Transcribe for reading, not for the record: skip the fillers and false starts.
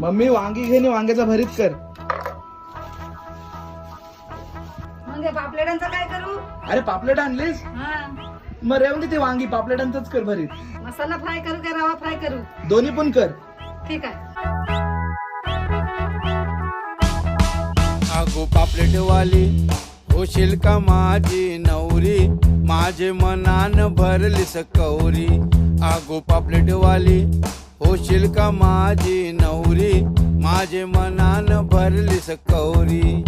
Mummy वांगी घे आणि वांग्याचा भरीत कर. मग हे पापलेटांचं काय करू? अरे पापलेट आणलीस? हा, मग रेवली ती वांगी पापलेटांचंच कर भरीत. मसाला फ्राय करू का रवा फ्राय करू? दोन्ही पण कर. ठीक आहे. अगो पापलेटवाली होशील का माझी नवरी, माझे मनान भरलीस कौरी. अगो पापलेटवाली होशील का माझी नवरी, माझे मनान भरलीस कौरी.